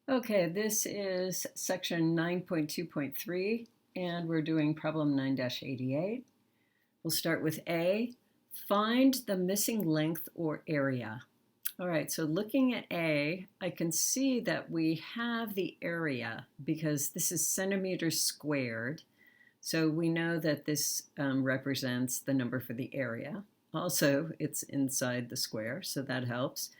Okay, this is section 9.2.3, and we're doing problem 9-88. We'll start with A, find the missing length or area. All right, so looking at A, I can see that we have the area because this is centimeters squared. So we know that this represents the number for the area. Also, it's inside the square, so that helps.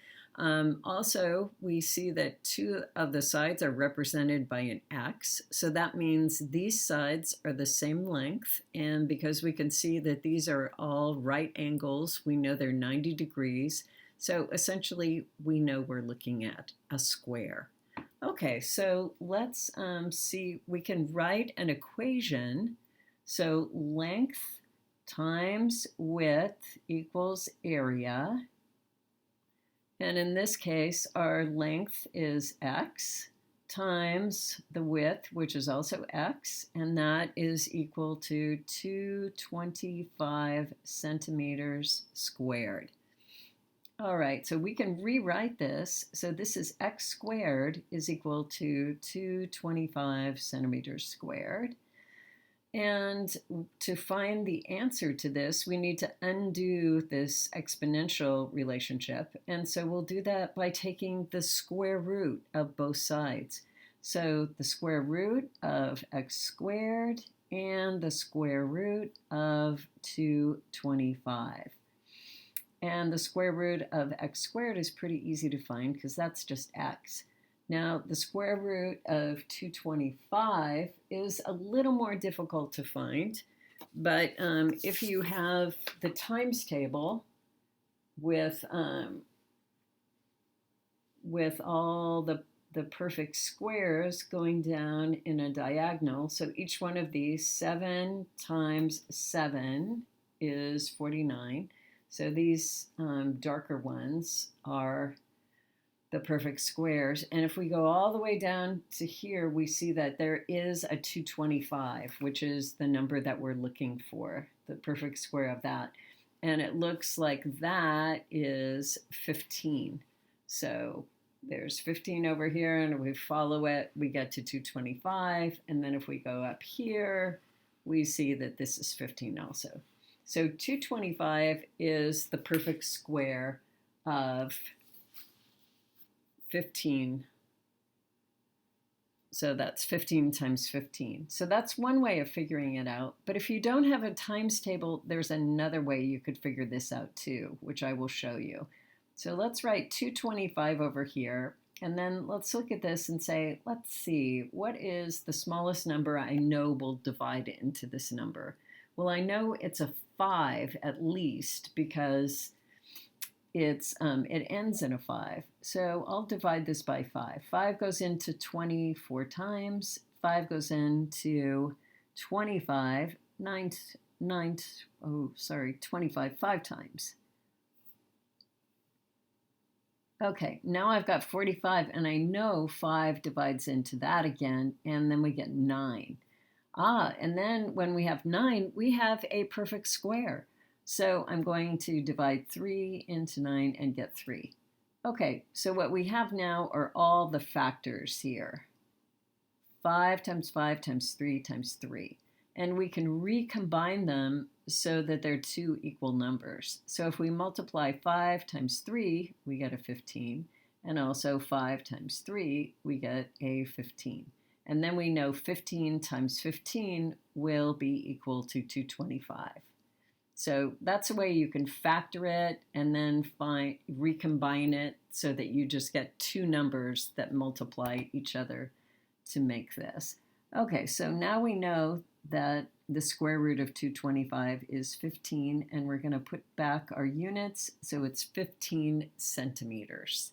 Also, we see that two of the sides are represented by an X. So that means these sides are the same length. And because we can see that these are all right angles, we know they're 90 degrees. So essentially, we know we're looking at a square. Okay, so let's see, we can write an equation. So length times width equals area. And in this case, our length is x times the width, which is also x, and that is equal to 225 centimeters squared. All right, so we can rewrite this. So this is x squared is equal to 225 centimeters squared. And to find the answer to this, we need to undo this exponential relationship. And so we'll do that by taking the square root of both sides. So the square root of x squared and the square root of 225. And the square root of x squared is pretty easy to find because that's just x. Now, the square root of 225 is a little more difficult to find, but if you have the times table with all the perfect squares going down in a diagonal, so each one of these, 7 times 7 is 49. So these darker ones are the perfect squares. And if we go all the way down to here, we see that there is a 225, which is the number that we're looking for, the perfect square of that. And it looks like that is 15. So there's 15 over here, and if we follow it, we get to 225. And then if we go up here, we see that this is 15 also. So 225 is the perfect square of 15. So that's 15 times 15. So that's one way of figuring it out. But if you don't have a times table, there's another way you could figure this out too, which I will show you. So let's write 225 over here. And then let's look at this and say, let's see, what is the smallest number I know will divide into this number? Well, I know it's a 5 at least because it ends in a 5. So I'll divide this by 5. 5 goes into 20 4 times. 5 goes into 25, 25 5 times. Okay, now I've got 45, and I know 5 divides into that again, and then we get 9. And then when we have 9, we have a perfect square. So I'm going to divide 3 into 9 and get 3. Okay, so what we have now are all the factors here. 5 times 5 times 3 times 3. And we can recombine them so that they're two equal numbers. So if we multiply 5 times 3, we get a 15. And also 5 times 3, we get a 15. And then we know 15 times 15 will be equal to 225. So that's a way you can factor it and then recombine it so that you just get two numbers that multiply each other to make this. Okay, so now we know that the square root of 225 is 15, and we're going to put back our units, so it's 15 centimeters.